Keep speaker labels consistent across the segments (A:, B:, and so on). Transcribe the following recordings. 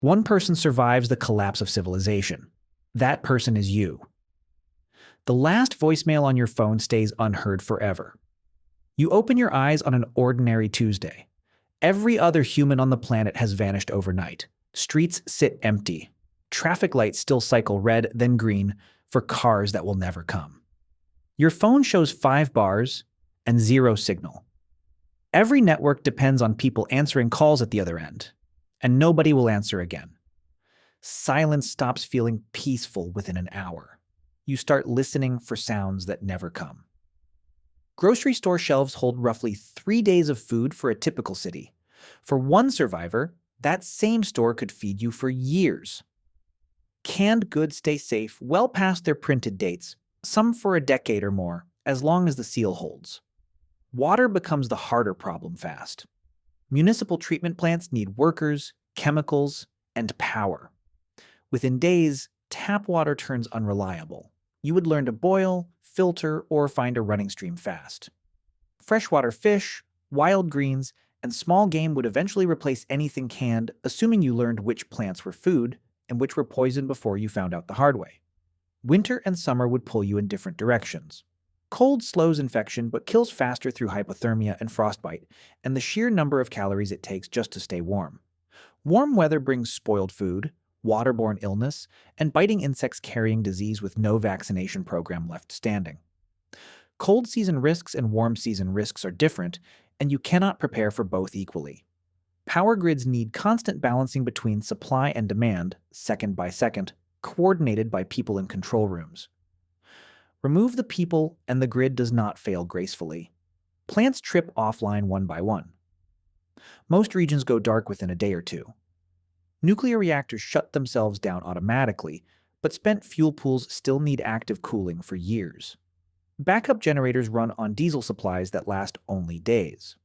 A: One person survives the collapse of civilization. That person is you. The last voicemail on your phone stays unheard forever. You open your eyes on an ordinary Tuesday. Every other human on the planet has vanished overnight. Streets sit empty. Traffic lights still cycle red, then green, for cars that will never come. Your phone shows 5 bars and zero signal. Every network depends on people answering calls at the other end, and nobody will answer again. Silence stops feeling peaceful within an hour. You start listening for sounds that never come. Grocery store shelves hold roughly 3 days of food for a typical city. For one survivor, that same store could feed you for years. Canned goods stay safe well past their printed dates, some for a decade or more, as long as the seal holds. Water becomes the harder problem fast. Municipal treatment plants need workers, chemicals, and power. Within days, tap water turns unreliable. You would learn to boil, filter, or find a running stream fast. Freshwater fish, wild greens, and small game would eventually replace anything canned, assuming you learned which plants were food and which were poison before you found out the hard way. Winter and summer would pull you in different directions. Cold slows infection but kills faster through hypothermia and frostbite, and the sheer number of calories it takes just to stay warm. Warm weather brings spoiled food, waterborne illness, and biting insects carrying disease with no vaccination program left standing. Cold season risks and warm season risks are different, and you cannot prepare for both equally. Power grids need constant balancing between supply and demand, second by second, coordinated by people in control rooms. Remove the people, and the grid does not fail gracefully. Plants trip offline one by one. Most regions go dark within a day or two. Nuclear reactors shut themselves down automatically, but spent fuel pools still need active cooling for years. Backup generators run on diesel supplies that last only days.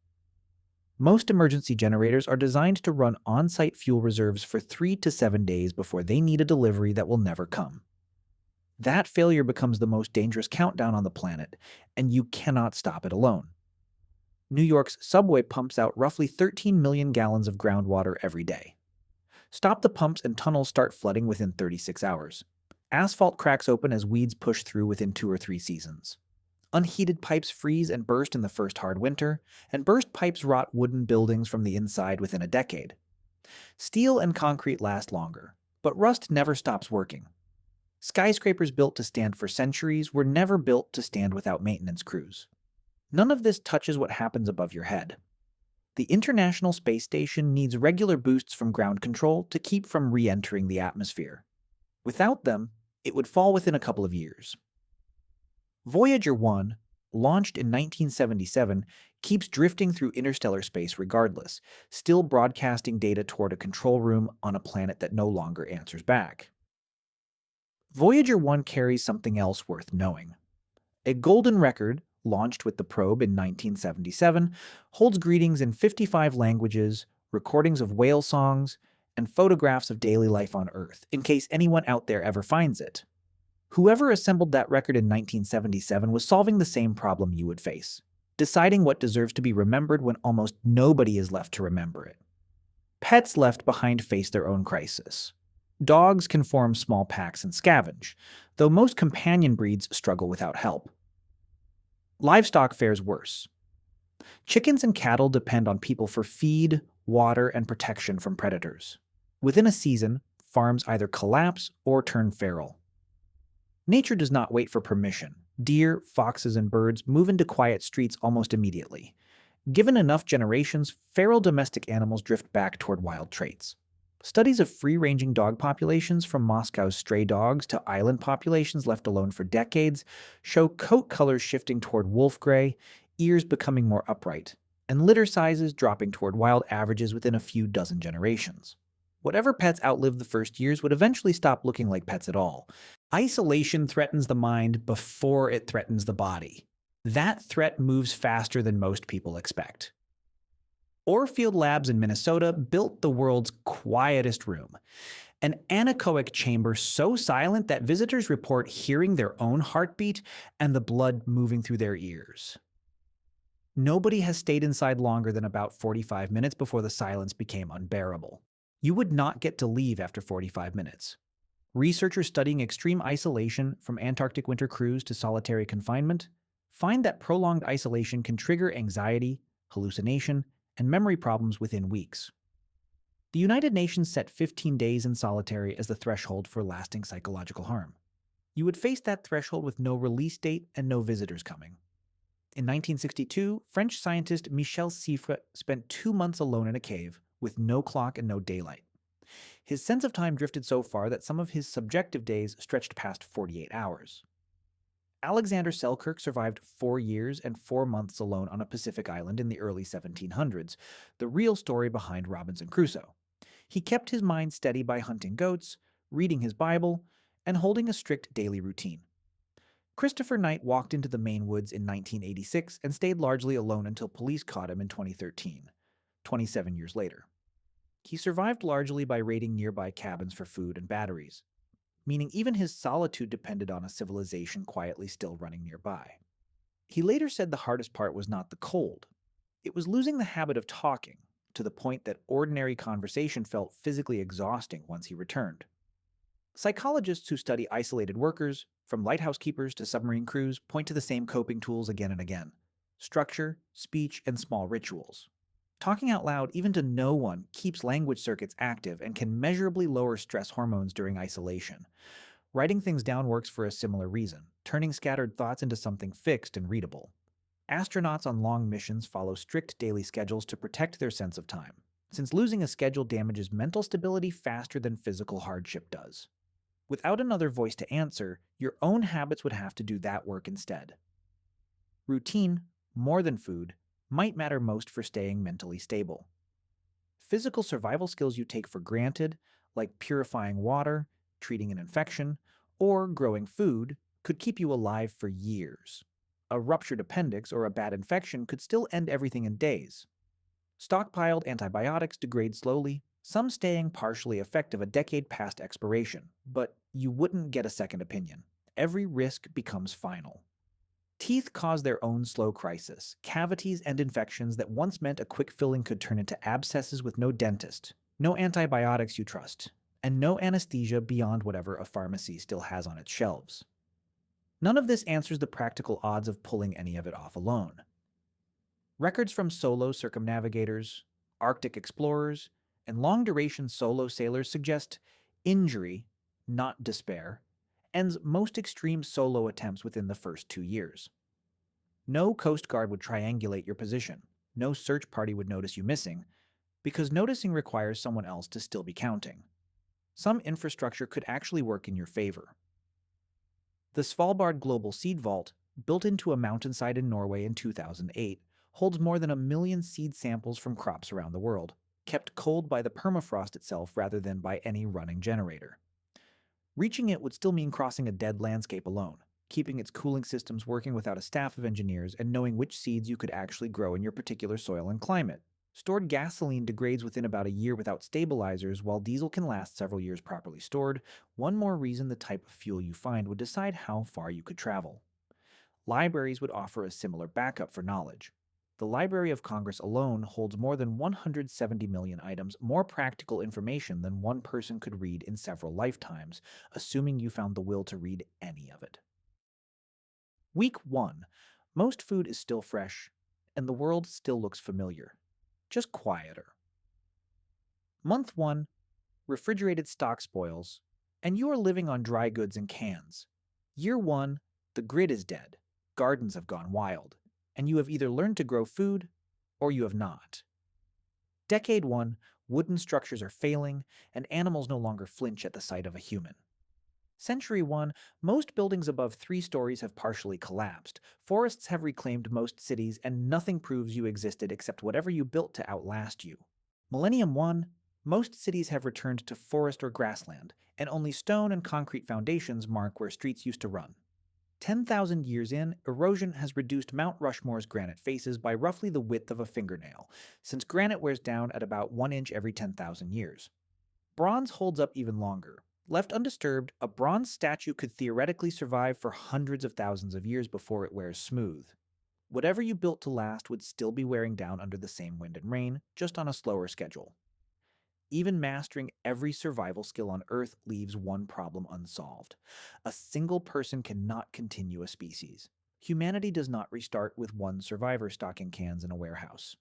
A: Most emergency generators are designed to run on-site fuel reserves for 3 to 7 days before they need a delivery that will never come. That failure becomes the most dangerous countdown on the planet, and you cannot stop it alone. New York's subway pumps out roughly 13 million gallons of groundwater every day. Stop the pumps and tunnels start flooding within 36 hours. Asphalt cracks open as weeds push through within 2 or 3 seasons. Unheated pipes freeze and burst in the first hard winter, and burst pipes rot wooden buildings from the inside within a decade. Steel and concrete last longer, but rust never stops working. Skyscrapers built to stand for centuries were never built to stand without maintenance crews. None of this touches what happens above your head. The International Space Station needs regular boosts from ground control to keep from re-entering the atmosphere. Without them, it would fall within a couple of years. Voyager 1, launched in 1977, keeps drifting through interstellar space regardless, still broadcasting data toward a control room on a planet that no longer answers back. Voyager 1 carries something else worth knowing. A golden record, launched with the probe in 1977, holds greetings in 55 languages, recordings of whale songs, and photographs of daily life on Earth, in case anyone out there ever finds it. Whoever assembled that record in 1977 was solving the same problem you would face, deciding what deserves to be remembered when almost nobody is left to remember it. Pets left behind face their own crisis. Dogs can form small packs and scavenge, though most companion breeds struggle without help. Livestock fares worse. Chickens and cattle depend on people for feed, water, and protection from predators. Within a season, farms either collapse or turn feral. Nature does not wait for permission. Deer, foxes, and birds move into quiet streets almost immediately. Given enough generations, feral domestic animals drift back toward wild traits. Studies of free-ranging dog populations, from Moscow's stray dogs to island populations left alone for decades, show coat colors shifting toward wolf gray, ears becoming more upright, and litter sizes dropping toward wild averages within a few dozen generations. Whatever pets outlive the first years would eventually stop looking like pets at all. Isolation threatens the mind before it threatens the body. That threat moves faster than most people expect. Orfield Labs in Minnesota built the world's quietest room, an anechoic chamber so silent that visitors report hearing their own heartbeat and the blood moving through their ears. Nobody has stayed inside longer than about 45 minutes before the silence became unbearable. You would not get to leave after 45 minutes. Researchers studying extreme isolation, from Antarctic winter cruise to solitary confinement, find that prolonged isolation can trigger anxiety, hallucination, and memory problems within weeks. The United Nations set 15 days in solitary as the threshold for lasting psychological harm. You would face that threshold with no release date and no visitors coming. In 1962, French scientist Michel Siffre spent 2 months alone in a cave with no clock and no daylight. His sense of time drifted so far that some of his subjective days stretched past 48 hours. Alexander Selkirk survived 4 years and 4 months alone on a Pacific island in the early 1700s, the real story behind Robinson Crusoe. He kept his mind steady by hunting goats, reading his Bible, and holding a strict daily routine. Christopher Knight walked into the Maine woods in 1986 and stayed largely alone until police caught him in 2013, 27 years later. He survived largely by raiding nearby cabins for food and batteries, meaning even his solitude depended on a civilization quietly still running nearby. He later said the hardest part was not the cold. It was losing the habit of talking, to the point that ordinary conversation felt physically exhausting once he returned. Psychologists who study isolated workers, from lighthouse keepers to submarine crews, point to the same coping tools again and again: structure, speech, and small rituals. Talking out loud, even to no one, keeps language circuits active and can measurably lower stress hormones during isolation. Writing things down works for a similar reason, turning scattered thoughts into something fixed and readable. Astronauts on long missions follow strict daily schedules to protect their sense of time, since losing a schedule damages mental stability faster than physical hardship does. Without another voice to answer, your own habits would have to do that work instead. Routine, more than food, might matter most for staying mentally stable. Physical survival skills you take for granted, like purifying water, treating an infection, or growing food, could keep you alive for years. A ruptured appendix or a bad infection could still end everything in days. Stockpiled antibiotics degrade slowly, some staying partially effective a decade past expiration, but you wouldn't get a second opinion. Every risk becomes final. Teeth cause their own slow crisis, cavities and infections that once meant a quick filling could turn into abscesses with no dentist, no antibiotics you trust, and no anesthesia beyond whatever a pharmacy still has on its shelves. None of this answers the practical odds of pulling any of it off alone. Records from solo circumnavigators, Arctic explorers, and long-duration solo sailors suggest injury, not despair, ends most extreme solo attempts within the first 2 years. No Coast Guard would triangulate your position. No search party would notice you missing, because noticing requires someone else to still be counting. Some infrastructure could actually work in your favor. The Svalbard Global Seed Vault, built into a mountainside in Norway in 2008, holds more than 1 million seed samples from crops around the world, kept cold by the permafrost itself rather than by any running generator. Reaching it would still mean crossing a dead landscape alone, keeping its cooling systems working without a staff of engineers, and knowing which seeds you could actually grow in your particular soil and climate. Stored gasoline degrades within about a year without stabilizers, while diesel can last several years properly stored. One more reason the type of fuel you find would decide how far you could travel. Libraries would offer a similar backup for knowledge. The Library of Congress alone holds more than 170 million items, more practical information than one person could read in several lifetimes, assuming you found the will to read any of it. Week 1. Most food is still fresh, and the world still looks familiar, just quieter. Month 1. Refrigerated stock spoils, and you are living on dry goods and cans. Year 1. The grid is dead, gardens have gone wild, and you have either learned to grow food or you have not. Decade 1, wooden structures are failing, and animals no longer flinch at the sight of a human. Century 1, most buildings above 3 stories have partially collapsed, forests have reclaimed most cities, and nothing proves you existed except whatever you built to outlast you. Millennium 1, most cities have returned to forest or grassland, and only stone and concrete foundations mark where streets used to run. 10,000 years in, erosion has reduced Mount Rushmore's granite faces by roughly the width of a fingernail, since granite wears down at about 1 inch every 10,000 years. Bronze holds up even longer. Left undisturbed, a bronze statue could theoretically survive for hundreds of thousands of years before it wears smooth. Whatever you built to last would still be wearing down under the same wind and rain, just on a slower schedule. Even mastering every survival skill on Earth leaves one problem unsolved. A single person cannot continue a species. Humanity does not restart with one survivor stocking cans in a warehouse.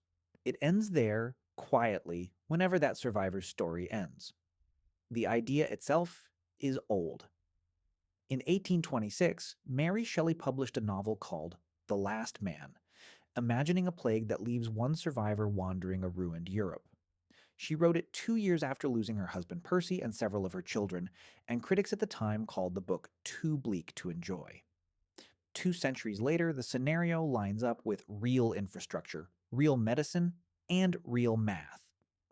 A: It ends there, quietly, whenever that survivor's story ends. The idea itself is old. In 1826, Mary Shelley published a novel called The Last Man, imagining a plague that leaves one survivor wandering a ruined Europe. She wrote it 2 years after losing her husband Percy and several of her children, and critics at the time called the book too bleak to enjoy. 2 centuries later, the scenario lines up with real infrastructure, real medicine, and real math.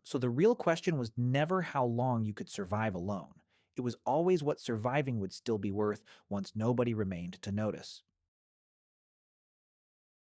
A: So the real question was never how long you could survive alone. It was always what surviving would still be worth once nobody remained to notice.